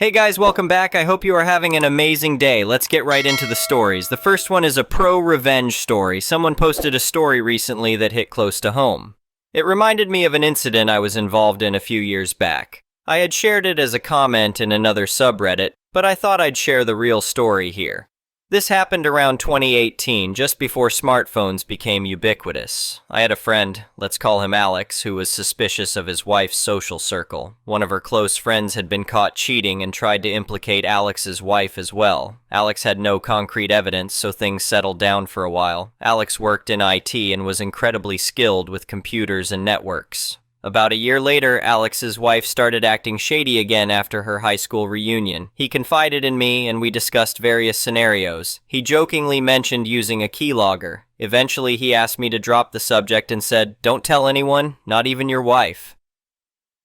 Hey guys, welcome back. I hope you are having an amazing day. Let's get right into the stories. The first one is a pro-revenge story. Someone posted a story recently that hit close to home. It reminded me of an incident I was involved in a few years back. I had shared it as a comment in another subreddit, but I thought I'd share the real story here. This happened around 2018, just before smartphones became ubiquitous. I had a friend, let's call him Alex, who was suspicious of his wife's social circle. One of her close friends had been caught cheating and tried to implicate Alex's wife as well. Alex had no concrete evidence, so things settled down for a while. Alex worked in IT and was incredibly skilled with computers and networks. About a year later, Alex's wife started acting shady again after her high school reunion. He confided in me and we discussed various scenarios. He jokingly mentioned using a keylogger. Eventually, he asked me to drop the subject and said, "Don't tell anyone, not even your wife."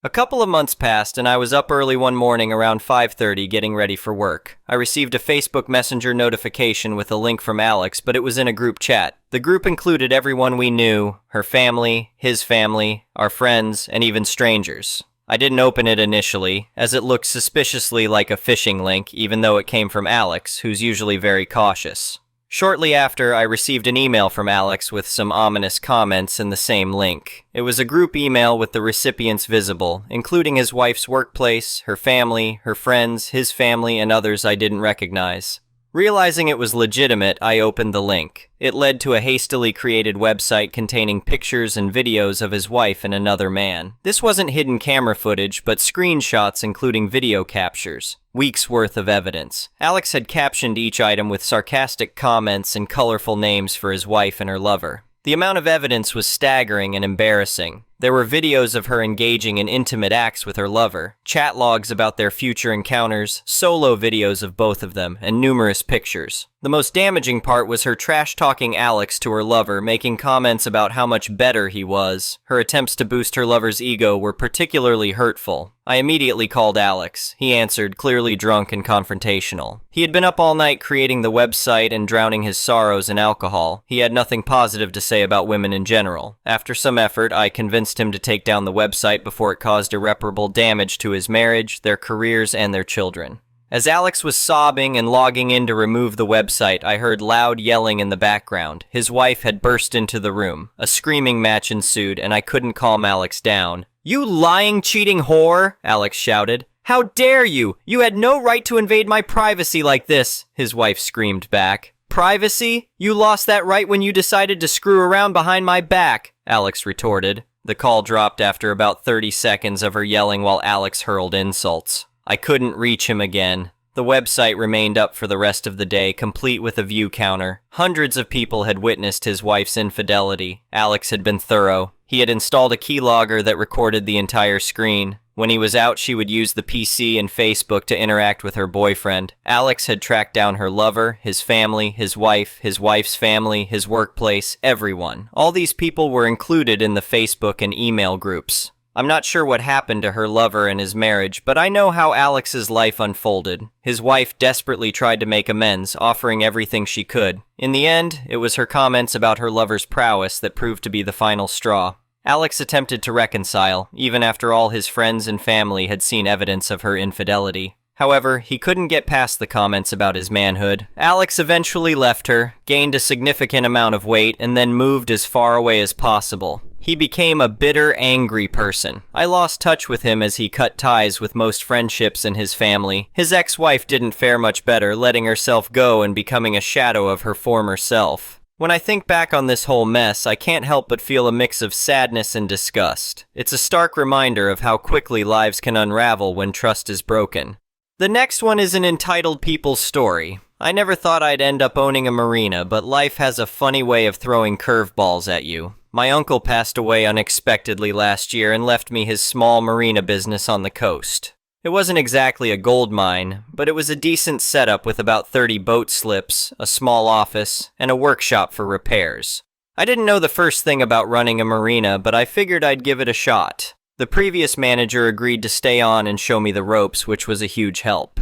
A couple of months passed and I was up early one morning around 5:30 getting ready for work. I received a Facebook Messenger notification with a link from Alex, but it was in a group chat. The group included everyone we knew, her family, his family, our friends, and even strangers. I didn't open it initially, as it looked suspiciously like a phishing link, even though it came from Alex, who's usually very cautious. Shortly after, I received an email from Alex with some ominous comments in the same link. It was a group email with the recipients visible, including his wife's workplace, her family, her friends, his family, and others I didn't recognize. Realizing it was legitimate, I opened the link. It led to a hastily created website containing pictures and videos of his wife and another man. This wasn't hidden camera footage, but screenshots including video captures. Weeks worth of evidence. Alex had captioned each item with sarcastic comments and colorful names for his wife and her lover. The amount of evidence was staggering and embarrassing. There were videos of her engaging in intimate acts with her lover, chat logs about their future encounters, solo videos of both of them, and numerous pictures. The most damaging part was her trash-talking Alex to her lover, making comments about how much better he was. Her attempts to boost her lover's ego were particularly hurtful. I immediately called Alex. He answered, clearly drunk and confrontational. He had been up all night creating the website and drowning his sorrows in alcohol. He had nothing positive to say about women in general. After some effort, I convinced him to take down the website before it caused irreparable damage to his marriage, their careers, and their children. As Alex was sobbing and logging in to remove the website, I heard loud yelling in the background. His wife had burst into the room. A screaming match ensued, and I couldn't calm Alex down. "You lying, cheating whore!" Alex shouted. "How dare you! You had no right to invade my privacy like this!" his wife screamed back. "Privacy? You lost that right when you decided to screw around behind my back," Alex retorted. The call dropped after about 30 seconds of her yelling while Alex hurled insults. I couldn't reach him again. The website remained up for the rest of the day, complete with a view counter. Hundreds of people had witnessed his wife's infidelity. Alex had been thorough. He had installed a keylogger that recorded the entire screen. When he was out, she would use the PC and Facebook to interact with her boyfriend. Alex had tracked down her lover, his family, his wife's family, his workplace, everyone. All these people were included in the Facebook and email groups. I'm not sure what happened to her lover and his marriage, but I know how Alex's life unfolded. His wife desperately tried to make amends, offering everything she could. In the end, it was her comments about her lover's prowess that proved to be the final straw. Alex attempted to reconcile, even after all his friends and family had seen evidence of her infidelity. However, he couldn't get past the comments about his manhood. Alex eventually left her, gained a significant amount of weight, and then moved as far away as possible. He became a bitter, angry person. I lost touch with him as he cut ties with most friendships in his family. His ex-wife didn't fare much better, letting herself go and becoming a shadow of her former self. When I think back on this whole mess, I can't help but feel a mix of sadness and disgust. It's a stark reminder of how quickly lives can unravel when trust is broken. The next one is an entitled people's story. I never thought I'd end up owning a marina, but life has a funny way of throwing curveballs at you. My uncle passed away unexpectedly last year and left me his small marina business on the coast. It wasn't exactly a gold mine, but it was a decent setup with about 30 boat slips, a small office, and a workshop for repairs. I didn't know the first thing about running a marina, but I figured I'd give it a shot. The previous manager agreed to stay on and show me the ropes, which was a huge help.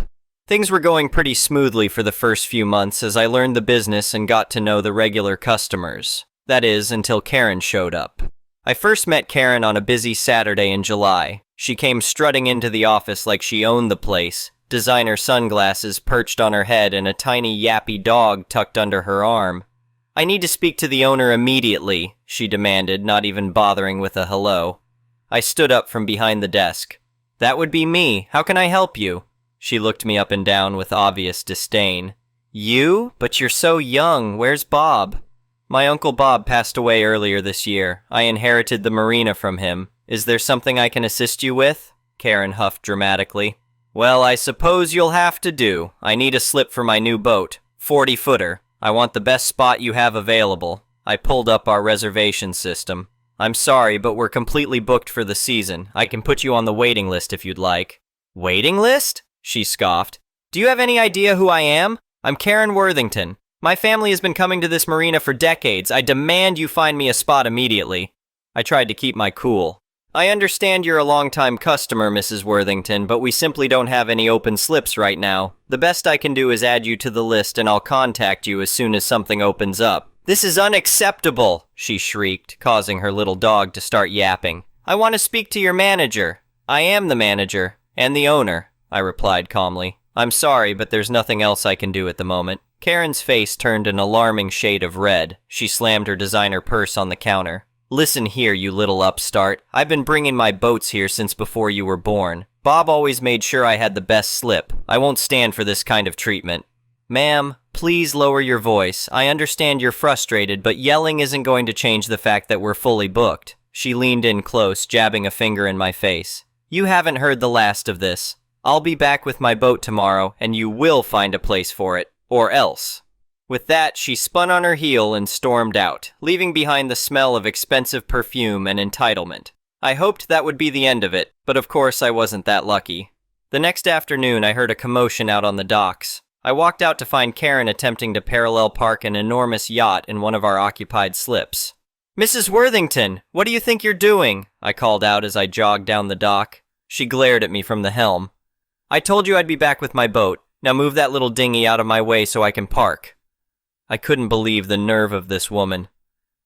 Things were going pretty smoothly for the first few months as I learned the business and got to know the regular customers. That is, until Karen showed up. I first met Karen on a busy Saturday in July. She came strutting into the office like she owned the place, designer sunglasses perched on her head and a tiny yappy dog tucked under her arm. "I need to speak to the owner immediately," she demanded, not even bothering with a hello. I stood up from behind the desk. "That would be me. How can I help you?" She looked me up and down with obvious disdain. "You? But you're so young. Where's Bob?" "My Uncle Bob passed away earlier this year. I inherited the Marina from him. Is there something I can assist you with?" Karen huffed dramatically. "Well, I suppose you'll have to do. I need a slip for my new boat. 40-footer. I want the best spot you have available." I pulled up our reservation system. "I'm sorry, but we're completely booked for the season. I can put you on the waiting list if you'd like." "Waiting list?" She scoffed. "Do you have any idea who I am? I'm Karen Worthington. My family has been coming to this marina for decades. I demand you find me a spot immediately." I tried to keep my cool. "I understand you're a long-time customer, Mrs. Worthington, but we simply don't have any open slips right now. The best I can do is add you to the list and I'll contact you as soon as something opens up." "This is unacceptable," she shrieked, causing her little dog to start yapping. "I want to speak to your manager." "I am the manager, and the owner," I replied calmly. "I'm sorry, but there's nothing else I can do at the moment." Karen's face turned an alarming shade of red. She slammed her designer purse on the counter. "Listen here, you little upstart. I've been bringing my boats here since before you were born. Bob always made sure I had the best slip. I won't stand for this kind of treatment." "Ma'am, please lower your voice. I understand you're frustrated, but yelling isn't going to change the fact that we're fully booked." She leaned in close, jabbing a finger in my face. "You haven't heard the last of this. I'll be back with my boat tomorrow, and you will find a place for it. Or else." With that, she spun on her heel and stormed out, leaving behind the smell of expensive perfume and entitlement. I hoped that would be the end of it, but of course I wasn't that lucky. The next afternoon, I heard a commotion out on the docks. I walked out to find Karen attempting to parallel park an enormous yacht in one of our occupied slips. "Mrs. Worthington, what do you think you're doing?" I called out as I jogged down the dock. She glared at me from the helm. "I told you I'd be back with my boat. Now move that little dinghy out of my way so I can park." I couldn't believe the nerve of this woman.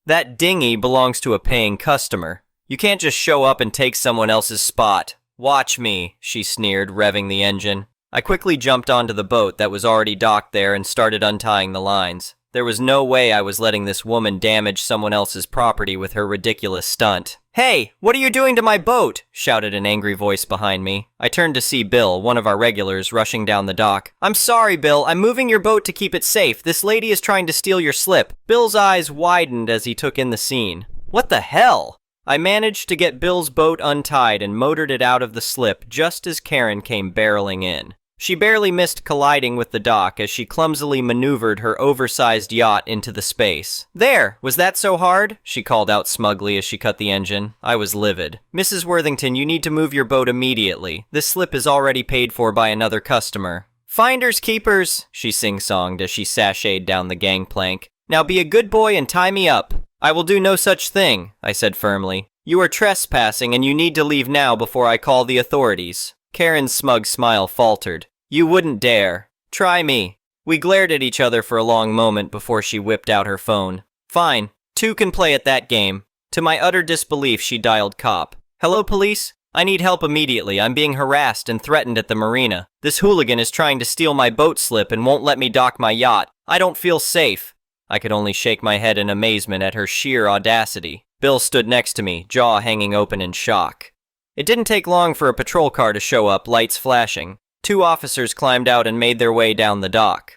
"That dinghy belongs to a paying customer. You can't just show up and take someone else's spot." "Watch me," she sneered, revving the engine. I quickly jumped onto the boat that was already docked there and started untying the lines. There was no way I was letting this woman damage someone else's property with her ridiculous stunt. "Hey, what are you doing to my boat?" shouted an angry voice behind me. I turned to see Bill, one of our regulars, rushing down the dock. "I'm sorry, Bill. I'm moving your boat to keep it safe. This lady is trying to steal your slip." Bill's eyes widened as he took in the scene. "What the hell?" I managed to get Bill's boat untied and motored it out of the slip just as Karen came barreling in. She barely missed colliding with the dock as she clumsily maneuvered her oversized yacht into the space. "There! Was that so hard?" she called out smugly as she cut the engine. I was livid. "Mrs. Worthington, you need to move your boat immediately. This slip is already paid for by another customer." "Finders keepers," she sing-songed as she sashayed down the gangplank. "Now be a good boy and tie me up." "I will do no such thing," I said firmly. "You are trespassing and you need to leave now before I call the authorities." Karen's smug smile faltered. "You wouldn't dare. Try me." We glared at each other for a long moment before she whipped out her phone. "Fine. Two can play at that game." To my utter disbelief, she dialed cop. "Hello, police? I need help immediately. I'm being harassed and threatened at the marina. This hooligan is trying to steal my boat slip and won't let me dock my yacht. I don't feel safe." I could only shake my head in amazement at her sheer audacity. Bill stood next to me, jaw hanging open in shock. It didn't take long for a patrol car to show up, lights flashing. Two officers climbed out and made their way down the dock.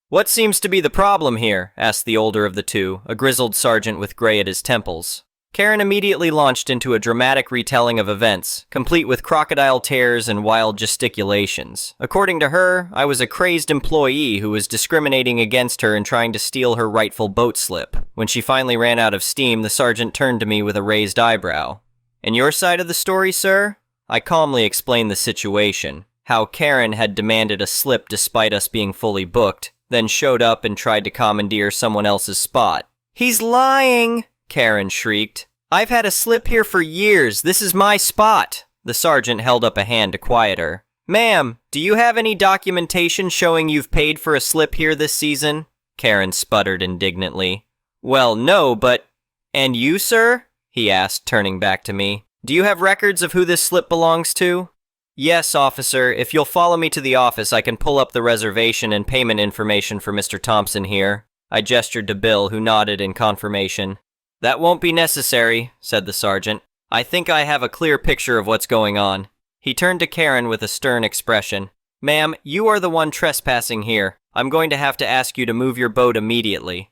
"What seems to be the problem here?" asked the older of the two, a grizzled sergeant with gray at his temples. Karen immediately launched into a dramatic retelling of events, complete with crocodile tears and wild gesticulations. According to her, I was a crazed employee who was discriminating against her and trying to steal her rightful boat slip. When she finally ran out of steam, the sergeant turned to me with a raised eyebrow. "And your side of the story, sir?" I calmly explained the situation, how Karen had demanded a slip despite us being fully booked, then showed up and tried to commandeer someone else's spot. "He's lying!" Karen shrieked. "I've had a slip here for years. This is my spot." The sergeant held up a hand to quiet her. "Ma'am, do you have any documentation showing you've paid for a slip here this season?" Karen sputtered indignantly. "Well, no, but—" "And you, sir?" he asked, turning back to me. "Do you have records of who this slip belongs to?" Yes, officer. If you'll follow me to the office, I can pull up the reservation and payment information for Mr. Thompson here. I gestured to Bill, who nodded in confirmation. That won't be necessary, said the sergeant. I think I have a clear picture of what's going on. He turned to Karen with a stern expression. Ma'am, you are the one trespassing here. I'm going to have to ask you to move your boat immediately.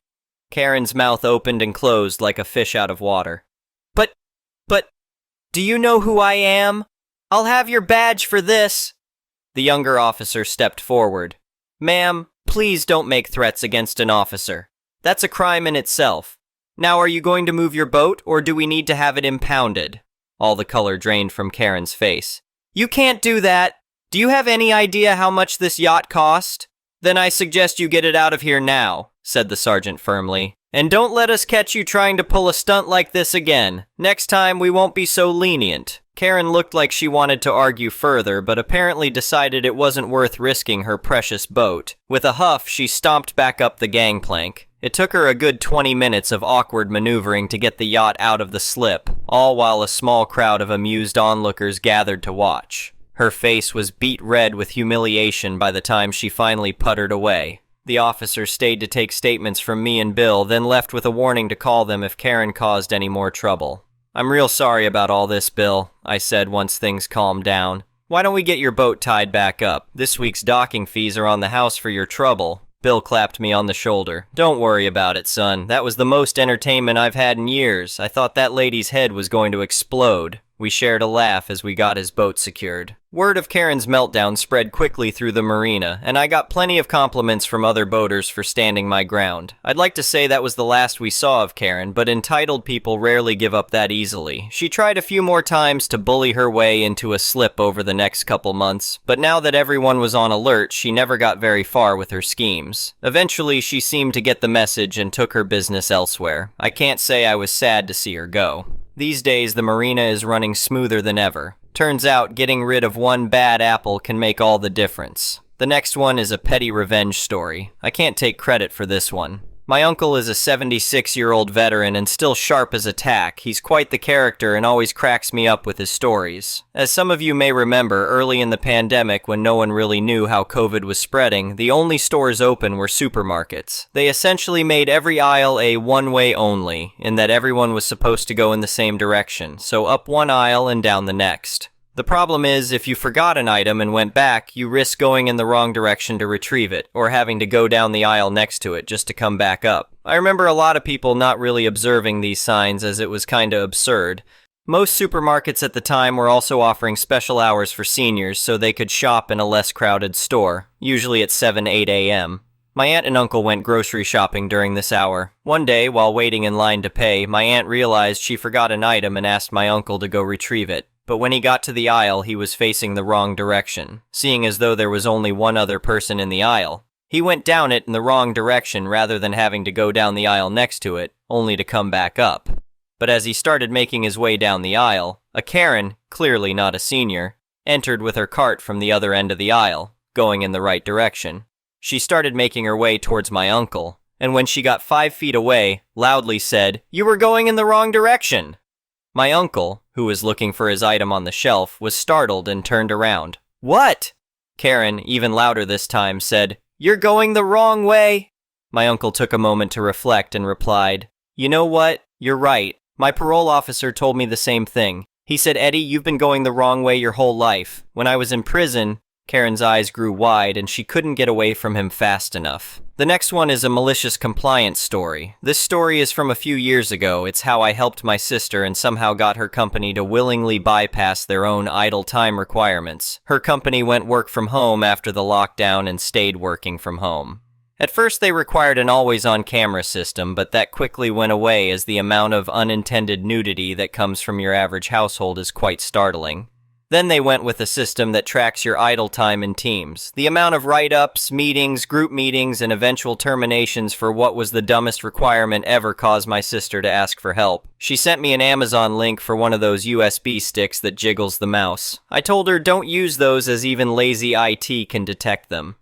Karen's mouth opened and closed like a fish out of water. But, do you know who I am? I'll have your badge for this. The younger officer stepped forward. Ma'am, please don't make threats against an officer. That's a crime in itself. Now, are you going to move your boat, or do we need to have it impounded? All the color drained from Karen's face. You can't do that. Do you have any idea how much this yacht cost? Then I suggest you get it out of here now, said the sergeant firmly. And don't let us catch you trying to pull a stunt like this again. Next time we won't be so lenient. Karen looked like she wanted to argue further, but apparently decided it wasn't worth risking her precious boat. With a huff, she stomped back up the gangplank. It took her a good 20 minutes of awkward maneuvering to get the yacht out of the slip, all while a small crowd of amused onlookers gathered to watch. Her face was beet red with humiliation by the time she finally puttered away. The officer stayed to take statements from me and Bill, then left with a warning to call them if Karen caused any more trouble. I'm real sorry about all this, Bill, I said once things calmed down. Why don't we get your boat tied back up? This week's docking fees are on the house for your trouble. Bill clapped me on the shoulder. Don't worry about it, son. That was the most entertainment I've had in years. I thought that lady's head was going to explode. We shared a laugh as we got his boat secured. Word of Karen's meltdown spread quickly through the marina, and I got plenty of compliments from other boaters for standing my ground. I'd like to say that was the last we saw of Karen, but entitled people rarely give up that easily. She tried a few more times to bully her way into a slip over the next couple months, but now that everyone was on alert, she never got very far with her schemes. Eventually, she seemed to get the message and took her business elsewhere. I can't say I was sad to see her go. These days, the marina is running smoother than ever. Turns out, getting rid of one bad apple can make all the difference. The next one is a petty revenge story. I can't take credit for this one. My uncle is a 76-year-old veteran and still sharp as a tack. He's quite the character and always cracks me up with his stories. As some of you may remember, early in the pandemic when no one really knew how COVID was spreading, the only stores open were supermarkets. They essentially made every aisle a one-way only, in that everyone was supposed to go in the same direction, so up one aisle and down the next. The problem is, if you forgot an item and went back, you risk going in the wrong direction to retrieve it, or having to go down the aisle next to it just to come back up. I remember a lot of people not really observing these signs as it was kinda absurd. Most supermarkets at the time were also offering special hours for seniors so they could shop in a less crowded store, usually at 7-8 a.m. My aunt and uncle went grocery shopping during this hour. One day, while waiting in line to pay, my aunt realized she forgot an item and asked my uncle to go retrieve it. But when he got to the aisle, he was facing the wrong direction, seeing as though there was only one other person in the aisle. He went down it in the wrong direction rather than having to go down the aisle next to it, only to come back up. But as he started making his way down the aisle, a Karen, clearly not a senior, entered with her cart from the other end of the aisle, going in the right direction. She started making her way towards my uncle, and when she got 5 feet away, loudly said, "You were going in the wrong direction!" My uncle, who was looking for his item on the shelf, was startled and turned around. "What?" Karen, even louder this time, said, "You're going the wrong way." My uncle took a moment to reflect and replied, "You know what? You're right. My parole officer told me the same thing. He said, Eddie, you've been going the wrong way your whole life. When I was in prison..." Karen's eyes grew wide and she couldn't get away from him fast enough. The next one is a malicious compliance story. This story is from a few years ago. It's how I helped my sister and somehow got her company to willingly bypass their own idle time requirements. Her company went work from home after the lockdown and stayed working from home. At first they required an always-on camera system, but that quickly went away as the amount of unintended nudity that comes from your average household is quite startling. Then they went with a system that tracks your idle time in teams. The amount of write-ups, meetings, group meetings, and eventual terminations for what was the dumbest requirement ever caused my sister to ask for help. She sent me an Amazon link for one of those USB sticks that jiggles the mouse. I told her don't use those as even lazy IT can detect them.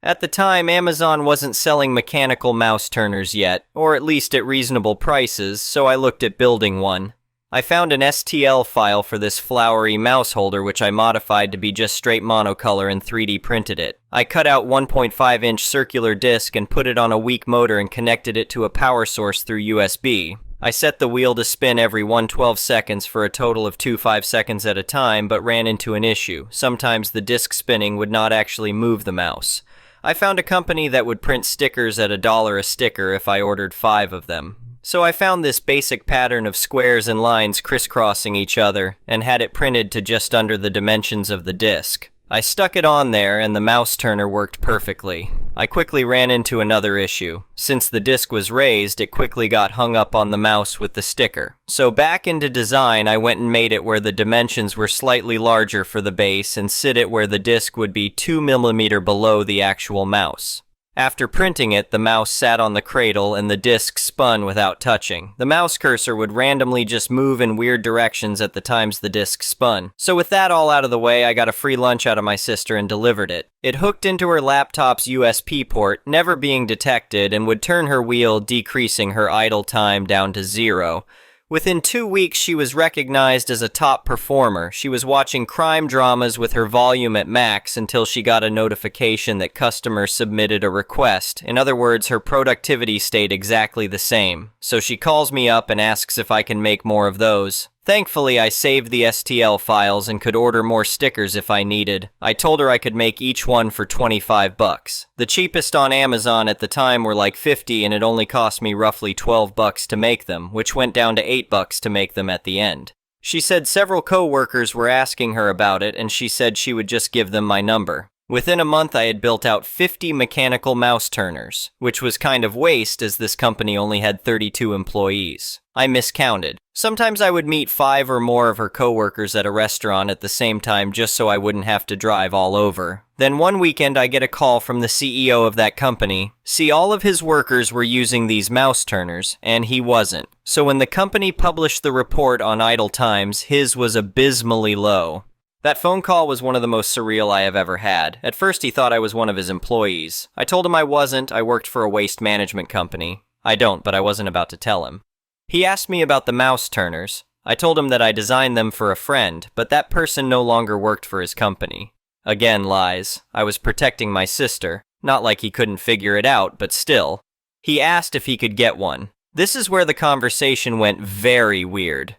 At the time, Amazon wasn't selling mechanical mouse turners yet, or at least at reasonable prices, so I looked at building one. I found an STL file for this flowery mouse holder which I modified to be just straight monocolor and 3D printed it. I cut out 1.5-inch circular disc and put it on a weak motor and connected it to a power source through USB. I set the wheel to spin every 112 seconds for a total of 5 seconds at a time, but ran into an issue. Sometimes the disc spinning would not actually move the mouse. I found a company that would print stickers at $1 a sticker if I ordered 5 of them. So I found this basic pattern of squares and lines crisscrossing each other and had it printed to just under the dimensions of the disc. I stuck it on there and the mouse turner worked perfectly. I quickly ran into another issue. Since the disc was raised, it quickly got hung up on the mouse with the sticker. So back into design, I went and made it where the dimensions were slightly larger for the base and sit it where the disc would be 2 mm below the actual mouse. After printing it, the mouse sat on the cradle and the disc spun without touching. The mouse cursor would randomly just move in weird directions at the times the disc spun. So with that all out of the way, I got a free lunch out of my sister and delivered it. It hooked into her laptop's USB port, never being detected, and would turn her wheel, decreasing her idle time down to 0. Within 2 weeks, she was recognized as a top performer. She was watching crime dramas with her volume at max until she got a notification that customers submitted a request. In other words, her productivity stayed exactly the same. So she calls me up and asks if I can make more of those. Thankfully, I saved the STL files and could order more stickers if I needed. I told her I could make each one for $25. The cheapest on Amazon at the time were like $50, and it only cost me roughly $12 to make them, which went down to $8 to make them at the end. She said several co-workers were asking her about it, and she said she would just give them my number. Within a month, I had built out 50 mechanical mouse turners, which was kind of waste as this company only had 32 employees. I miscounted. Sometimes I would meet 5 or more of her coworkers at a restaurant at the same time just so I wouldn't have to drive all over. Then one weekend I get a call from the CEO of that company. See, all of his workers were using these mouse turners, and he wasn't. So when the company published the report on idle times, his was abysmally low. That phone call was one of the most surreal I have ever had. At first he thought I was one of his employees. I told him I wasn't. I worked for a waste management company. I don't, but I wasn't about to tell him. He asked me about the mouse turners. I told him that I designed them for a friend, but that person no longer worked for his company. Again, lies. I was protecting my sister. Not like he couldn't figure it out, but still. He asked if he could get one. This is where the conversation went very weird.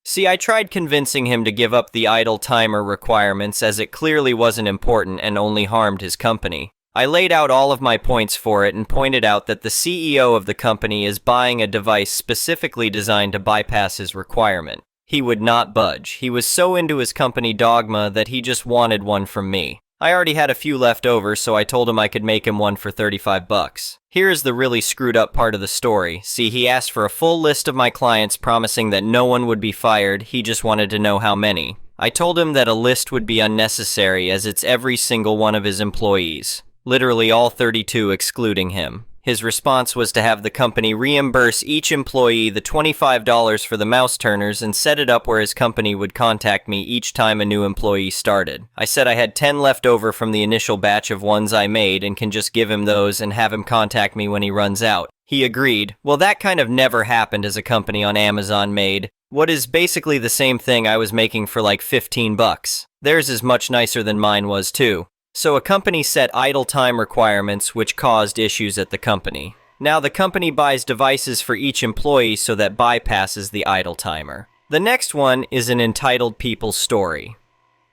See, I tried convincing him to give up the idle timer requirements as it clearly wasn't important and only harmed his company. I laid out all of my points for it and pointed out that the CEO of the company is buying a device specifically designed to bypass his requirement. He would not budge. He was so into his company dogma that he just wanted one from me. I already had a few left over, so I told him I could make him one for $35. Here is the really screwed up part of the story. See, he asked for a full list of my clients, promising that no one would be fired. He just wanted to know how many. I told him that a list would be unnecessary as it's every single one of his employees. Literally all 32 excluding him. His response was to have the company reimburse each employee the $25 for the mouse turners and set it up where his company would contact me each time a new employee started. I said I had 10 left over from the initial batch of ones I made and can just give him those and have him contact me when he runs out. He agreed. Well, that kind of never happened as a company on Amazon made what is basically the same thing I was making for like $15. Theirs is much nicer than mine was too. So a company set idle time requirements which caused issues at the company. Now the company buys devices for each employee so that bypasses the idle timer. The next one is an entitled people story.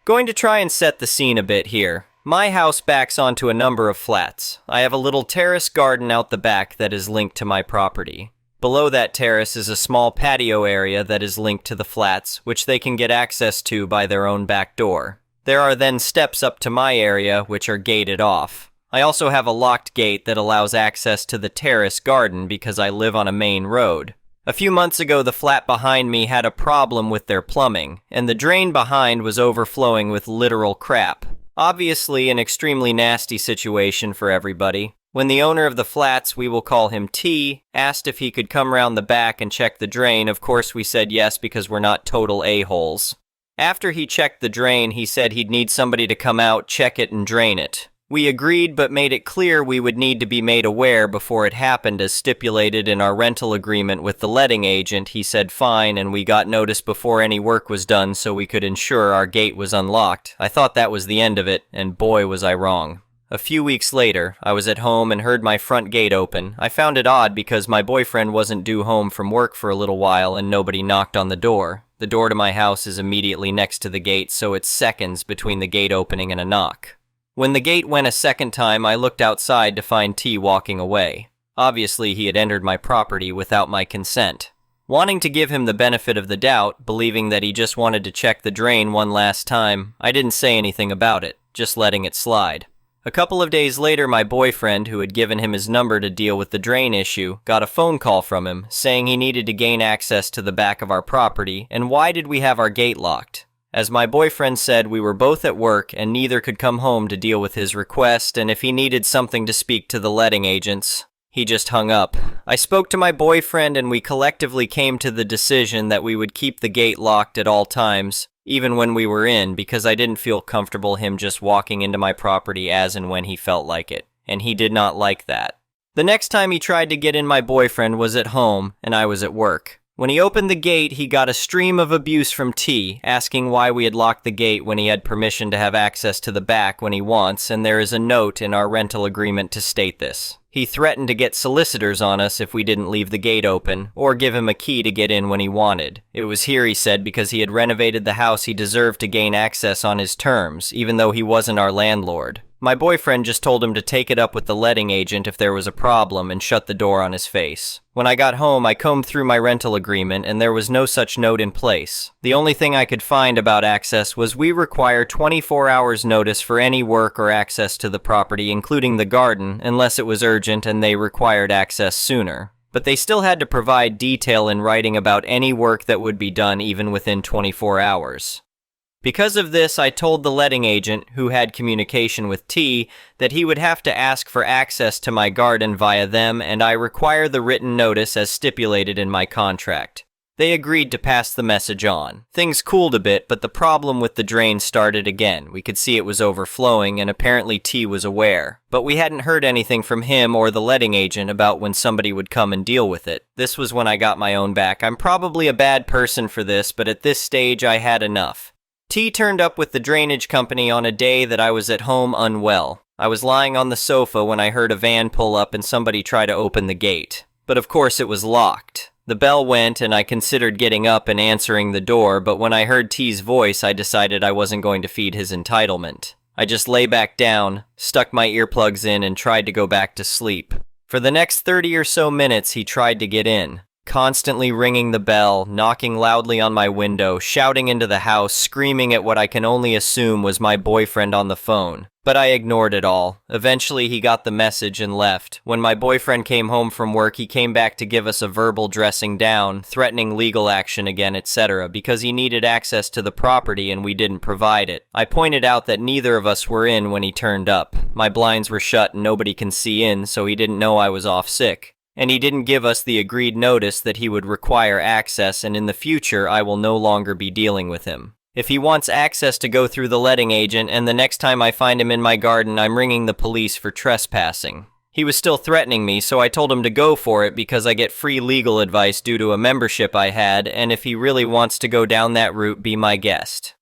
Going to try and set the scene a bit here. My house backs onto a number of flats. I have a little terrace garden out the back that is linked to my property. Below that terrace is a small patio area that is linked to the flats, which they can get access to by their own back door. There are then steps up to my area, which are gated off. I also have a locked gate that allows access to the terrace garden because I live on a main road. A few months ago, the flat behind me had a problem with their plumbing, and the drain behind was overflowing with literal crap. Obviously, an extremely nasty situation for everybody. When the owner of the flats, we will call him T, asked if he could come round the back and check the drain, of course we said yes because we're not total a-holes. After he checked the drain, he said he'd need somebody to come out, check it, and drain it. We agreed but made it clear we would need to be made aware before it happened as stipulated in our rental agreement with the letting agent. He said fine, and we got notice before any work was done so we could ensure our gate was unlocked. I thought that was the end of it, and boy was I wrong. A few weeks later, I was at home and heard my front gate open. I found it odd because my boyfriend wasn't due home from work for a little while and nobody knocked on the door. The door to my house is immediately next to the gate, so it's seconds between the gate opening and a knock. When the gate went a second time, I looked outside to find T walking away. Obviously, he had entered my property without my consent. Wanting to give him the benefit of the doubt, believing that he just wanted to check the drain one last time, I didn't say anything about it, just letting it slide. A couple of days later, my boyfriend, who had given him his number to deal with the drain issue, got a phone call from him, saying he needed to gain access to the back of our property, and why did we have our gate locked? As my boyfriend said, we were both at work, and neither could come home to deal with his request, and if he needed something to speak to the letting agents, he just hung up. I spoke to my boyfriend, and we collectively came to the decision that we would keep the gate locked at all times, even when we were in, because I didn't feel comfortable him just walking into my property as and when he felt like it, and he did not like that. The next time he tried to get in, my boyfriend was at home, and I was at work. When he opened the gate, he got a stream of abuse from T, asking why we had locked the gate when he had permission to have access to the back when he wants, and there is a note in our rental agreement to state this. He threatened to get solicitors on us if we didn't leave the gate open, or give him a key to get in when he wanted. It was here, he said, because he had renovated the house he deserved to gain access on his terms, even though he wasn't our landlord. My boyfriend just told him to take it up with the letting agent if there was a problem and shut the door on his face. When I got home, I combed through my rental agreement and there was no such note in place. The only thing I could find about access was we require 24 hours notice for any work or access to the property, including the garden, unless it was urgent and they required access sooner. But they still had to provide detail in writing about any work that would be done even within 24 hours. Because of this, I told the letting agent, who had communication with T, that he would have to ask for access to my garden via them, and I require the written notice as stipulated in my contract. They agreed to pass the message on. Things cooled a bit, but the problem with the drain started again. We could see it was overflowing, and apparently T was aware. But we hadn't heard anything from him or the letting agent about when somebody would come and deal with it. This was when I got my own back. I'm probably a bad person for this, but at this stage I had enough. T turned up with the drainage company on a day that I was at home unwell. I was lying on the sofa when I heard a van pull up and somebody try to open the gate. But of course it was locked. The bell went and I considered getting up and answering the door, but when I heard T's voice, I decided I wasn't going to feed his entitlement. I just lay back down, stuck my earplugs in, and tried to go back to sleep. For the next 30 or so minutes, he tried to get in. Constantly ringing the bell, knocking loudly on my window, shouting into the house, screaming at what I can only assume was my boyfriend on the phone. But I ignored it all. Eventually he got the message and left. When my boyfriend came home from work, he came back to give us a verbal dressing down, threatening legal action again, etc., because he needed access to the property and we didn't provide it. I pointed out that neither of us were in when he turned up. My blinds were shut and nobody can see in, so he didn't know I was off sick. And he didn't give us the agreed notice that he would require access, and in the future I will no longer be dealing with him. If he wants access to go through the letting agent, and the next time I find him in my garden, I'm ringing the police for trespassing. He was still threatening me, so I told him to go for it because I get free legal advice due to a membership I had, and if he really wants to go down that route, be my guest.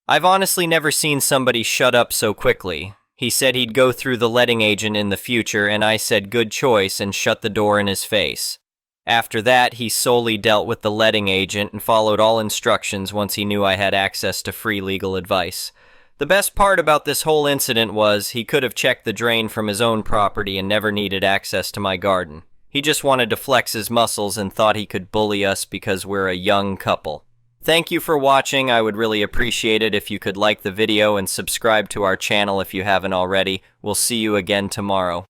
I've honestly never seen somebody shut up so quickly. He said he'd go through the letting agent in the future, and I said good choice and shut the door in his face. After that, he solely dealt with the letting agent and followed all instructions once he knew I had access to free legal advice. The best part about this whole incident was he could have checked the drain from his own property and never needed access to my garden. He just wanted to flex his muscles and thought he could bully us because we're a young couple. Thank you for watching. I would really appreciate it if you could like the video and subscribe to our channel if you haven't already. We'll see you again tomorrow.